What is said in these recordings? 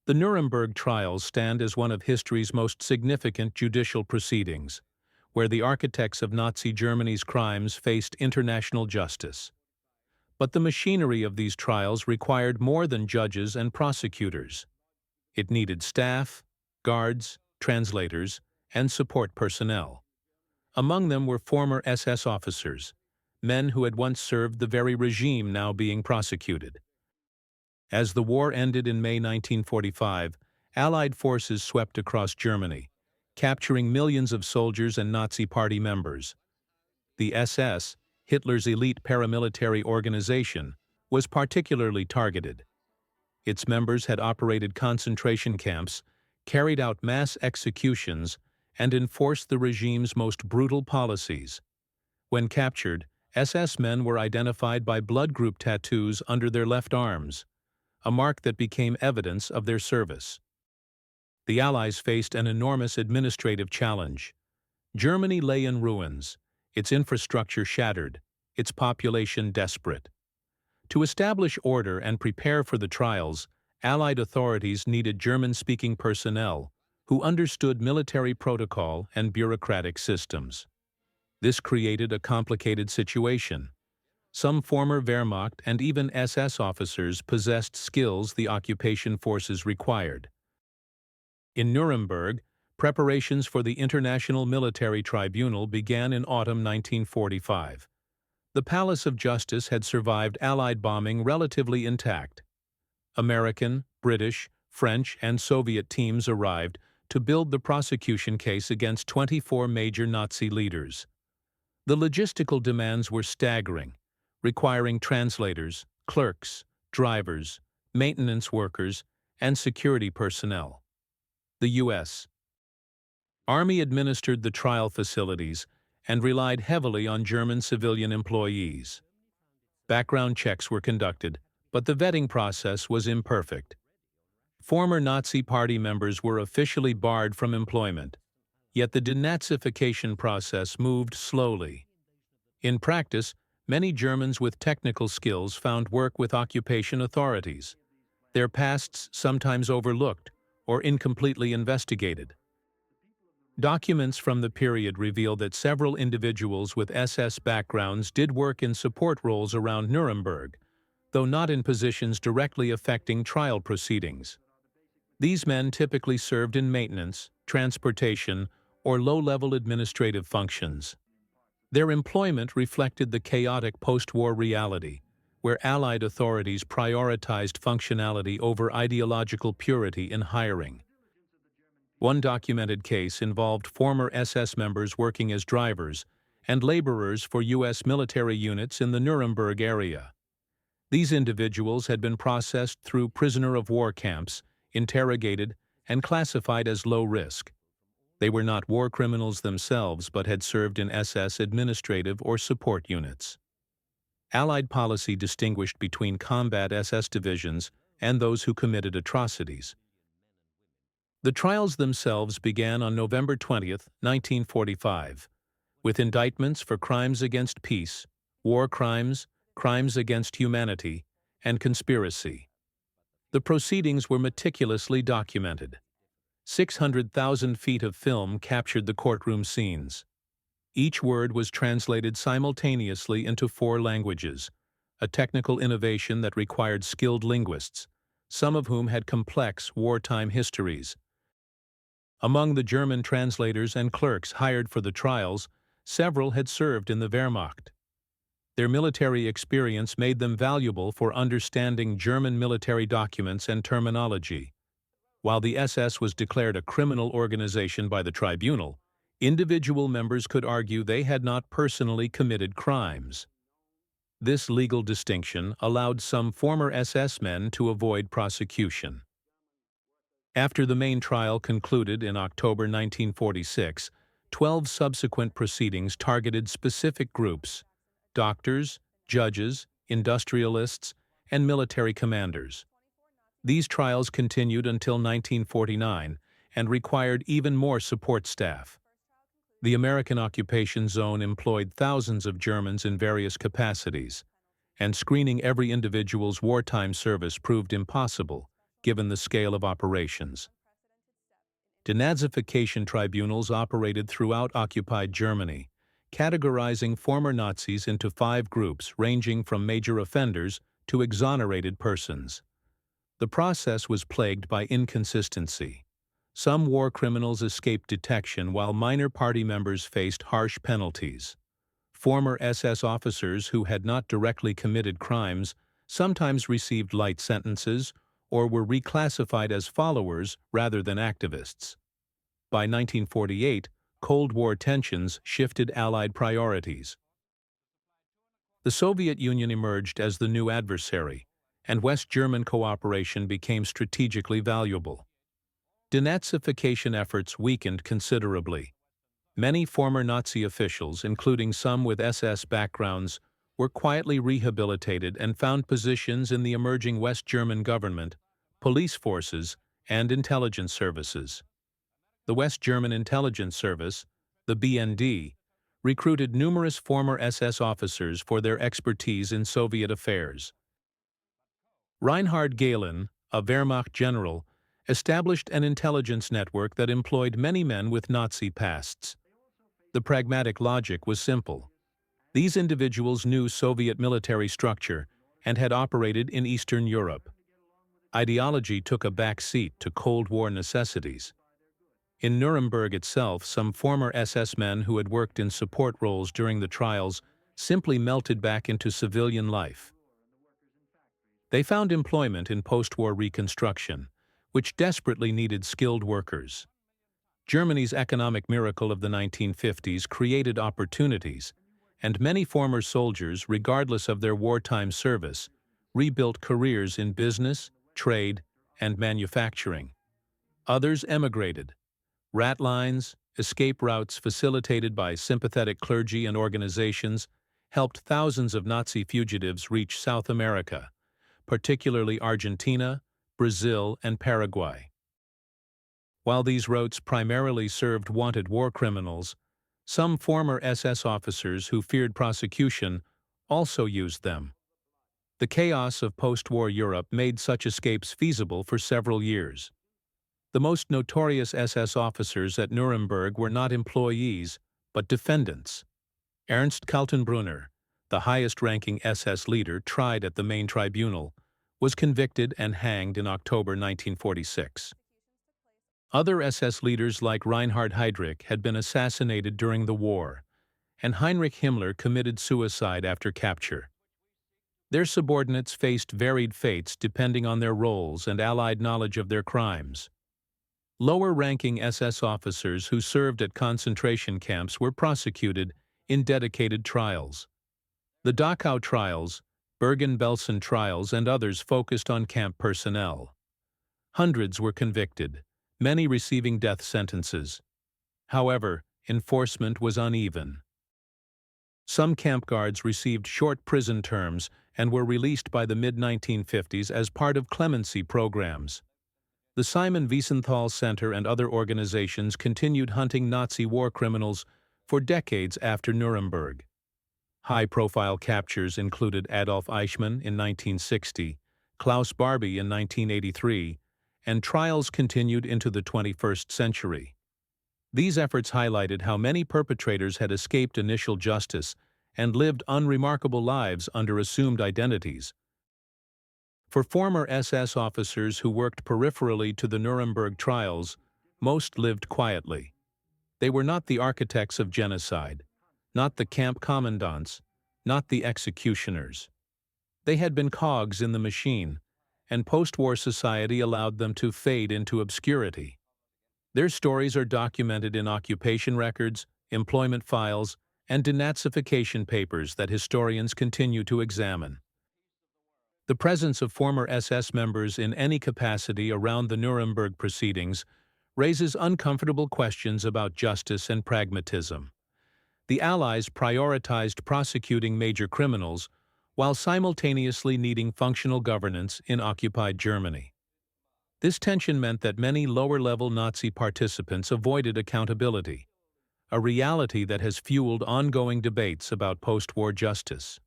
The Nuremberg trials stand as one of history's most significant judicial proceedings, where the architects of Nazi Germany's crimes faced international justice. But the machinery of these trials required more than judges and prosecutors. It needed staff, guards, translators, and support personnel. Among them were former SS officers, men who had once served the very regime now being prosecuted. As the war ended in May 1945, Allied forces swept across Germany, capturing millions of soldiers and Nazi Party members. The SS, Hitler's elite paramilitary organization, was particularly targeted. Its members had operated concentration camps, carried out mass executions, and enforced the regime's most brutal policies. When captured, SS men were identified by blood group tattoos under their left arms, a mark that became evidence of their service. The Allies faced an enormous administrative challenge. Germany lay in ruins, its infrastructure shattered, its population desperate. To establish order and prepare for the trials, Allied authorities needed German-speaking personnel who understood military protocol and bureaucratic systems. This created a complicated situation. Some former Wehrmacht and even SS officers possessed skills the occupation forces required. In Nuremberg, preparations for the International Military Tribunal began in autumn 1945. The Palace of Justice had survived Allied bombing relatively intact. American, British, French, and Soviet teams arrived to build the prosecution case against 24 major Nazi leaders. The logistical demands were staggering, requiring translators, clerks, drivers, maintenance workers, and security personnel. The U.S. Army administered the trial facilities and relied heavily on German civilian employees. Background checks were conducted, but the vetting process was imperfect. Former Nazi Party members were officially barred from employment, yet the denazification process moved slowly. In practice, many Germans with technical skills found work with occupation authorities, their pasts sometimes overlooked or incompletely investigated. Documents from the period reveal that several individuals with SS backgrounds did work in support roles around Nuremberg, though not in positions directly affecting trial proceedings. These men typically served in maintenance, transportation, or low-level administrative functions. Their employment reflected the chaotic post-war reality, where Allied authorities prioritized functionality over ideological purity in hiring. One documented case involved former SS members working as drivers and laborers for U.S. military units in the Nuremberg area. These individuals had been processed through prisoner-of-war camps, interrogated, and classified as low risk. They were not war criminals themselves but had served in SS administrative or support units. Allied policy distinguished between combat SS divisions and those who committed atrocities. The trials themselves began on November 20, 1945, with indictments for crimes against peace, war crimes, crimes against humanity, and conspiracy. The proceedings were meticulously documented. 600,000 feet of film captured the courtroom scenes. Each word was translated simultaneously into 4 languages, a technical innovation that required skilled linguists, some of whom had complex wartime histories. Among the German translators and clerks hired for the trials, several had served in the Wehrmacht. Their military experience made them valuable for understanding German military documents and terminology. While the SS was declared a criminal organization by the tribunal, individual members could argue they had not personally committed crimes. This legal distinction allowed some former SS men to avoid prosecution. After the main trial concluded in October 1946, 12 subsequent proceedings targeted specific groups: doctors, judges, industrialists, and military commanders. These trials continued until 1949 and required even more support staff. The American occupation zone employed thousands of Germans in various capacities, and screening every individual's wartime service proved impossible, given the scale of operations. Denazification tribunals operated throughout occupied Germany, categorizing former Nazis into 5 groups ranging from major offenders to exonerated persons. The process was plagued by inconsistency. Some war criminals escaped detection while minor party members faced harsh penalties. Former SS officers who had not directly committed crimes sometimes received light sentences or were reclassified as followers rather than activists. By 1948, Cold War tensions shifted Allied priorities. The Soviet Union emerged as the new adversary, and West German cooperation became strategically valuable. Denazification efforts weakened considerably. Many former Nazi officials, including some with SS backgrounds, were quietly rehabilitated and found positions in the emerging West German government, police forces, and intelligence services. The West German Intelligence Service, the BND, recruited numerous former SS officers for their expertise in Soviet affairs. Reinhard Gehlen, a Wehrmacht general, established an intelligence network that employed many men with Nazi pasts. The pragmatic logic was simple. These individuals knew Soviet military structure and had operated in Eastern Europe. Ideology took a back seat to Cold War necessities. In Nuremberg itself, some former SS men who had worked in support roles during the trials simply melted back into civilian life. They found employment in post-war reconstruction, which desperately needed skilled workers. Germany's economic miracle of the 1950s created opportunities, and many former soldiers, regardless of their wartime service, rebuilt careers in business, trade, and manufacturing. Others emigrated. Rat lines, escape routes facilitated by sympathetic clergy and organizations, helped thousands of Nazi fugitives reach South America, particularly Argentina, Brazil, and Paraguay. While these routes primarily served wanted war criminals, some former SS officers who feared prosecution also used them. The chaos of post-war Europe made such escapes feasible for several years. The most notorious SS officers at Nuremberg were not employees, but defendants. Ernst Kaltenbrunner, the highest-ranking SS leader tried at the main tribunal, was convicted and hanged in October 1946. Other SS leaders like Reinhard Heydrich had been assassinated during the war, and Heinrich Himmler committed suicide after capture. Their subordinates faced varied fates depending on their roles and Allied knowledge of their crimes. Lower-ranking SS officers who served at concentration camps were prosecuted in dedicated trials. The Dachau trials, Bergen-Belsen trials, and others focused on camp personnel. Hundreds were convicted, many receiving death sentences. However, enforcement was uneven. Some camp guards received short prison terms and were released by the mid-1950s as part of clemency programs. The Simon Wiesenthal Center and other organizations continued hunting Nazi war criminals for decades after Nuremberg. High-profile captures included Adolf Eichmann in 1960, Klaus Barbie in 1983, and trials continued into the 21st century. These efforts highlighted how many perpetrators had escaped initial justice and lived unremarkable lives under assumed identities. For former SS officers who worked peripherally to the Nuremberg trials, most lived quietly. They were not the architects of genocide, not the camp commandants, not the executioners. They had been cogs in the machine, and post-war society allowed them to fade into obscurity. Their stories are documented in occupation records, employment files, and denazification papers that historians continue to examine. The presence of former SS members in any capacity around the Nuremberg proceedings raises uncomfortable questions about justice and pragmatism. The Allies prioritized prosecuting major criminals while simultaneously needing functional governance in occupied Germany. This tension meant that many lower-level Nazi participants avoided accountability, a reality that has fueled ongoing debates about post-war justice.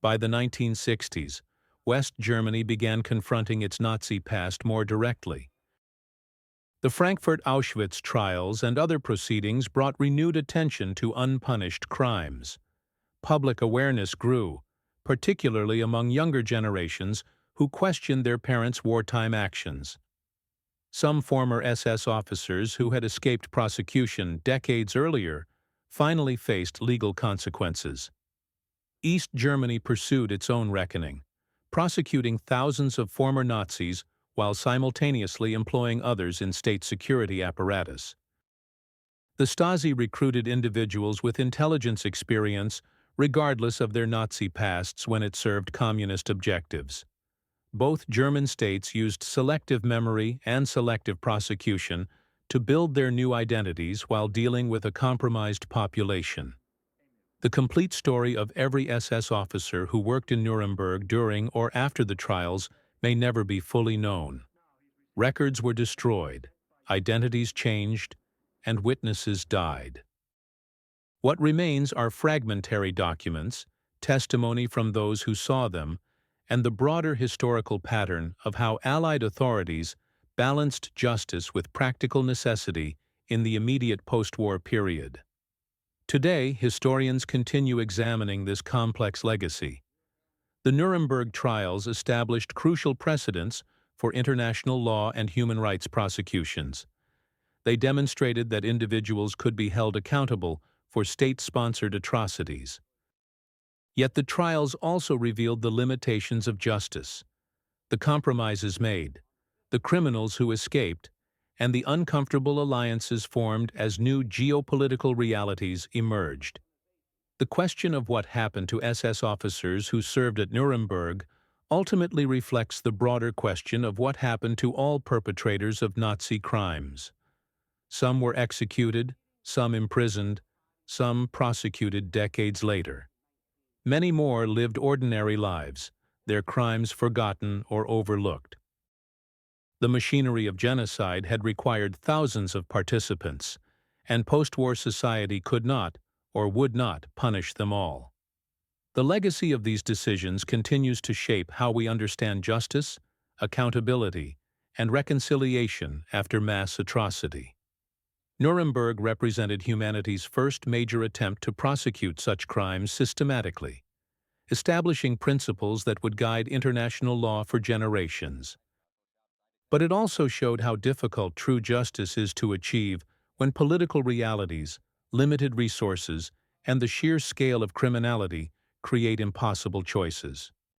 By the 1960s, West Germany began confronting its Nazi past more directly. The Frankfurt Auschwitz trials and other proceedings brought renewed attention to unpunished crimes. Public awareness grew, particularly among younger generations who questioned their parents' wartime actions. Some former SS officers who had escaped prosecution decades earlier finally faced legal consequences. East Germany pursued its own reckoning, prosecuting thousands of former Nazis while simultaneously employing others in state security apparatus. The Stasi recruited individuals with intelligence experience regardless of their Nazi pasts when it served communist objectives. Both German states used selective memory and selective prosecution to build their new identities while dealing with a compromised population. The complete story of every SS officer who worked in Nuremberg during or after the trials may never be fully known. Records were destroyed, identities changed, and witnesses died. What remains are fragmentary documents, testimony from those who saw them, and the broader historical pattern of how Allied authorities balanced justice with practical necessity in the immediate post-war period. Today, historians continue examining this complex legacy. The Nuremberg trials established crucial precedents for international law and human rights prosecutions. They demonstrated that individuals could be held accountable for state-sponsored atrocities. Yet the trials also revealed the limitations of justice, the compromises made, the criminals who escaped, and the uncomfortable alliances formed as new geopolitical realities emerged. The question of what happened to SS officers who served at Nuremberg ultimately reflects the broader question of what happened to all perpetrators of Nazi crimes. Some were executed, some imprisoned, some prosecuted decades later. Many more lived ordinary lives, their crimes forgotten or overlooked. The machinery of genocide had required thousands of participants, and post-war society could not or would not punish them all. The legacy of these decisions continues to shape how we understand justice, accountability, and reconciliation after mass atrocity. Nuremberg represented humanity's first major attempt to prosecute such crimes systematically, establishing principles that would guide international law for generations. But it also showed how difficult true justice is to achieve when political realities, limited resources, and the sheer scale of criminality create impossible choices.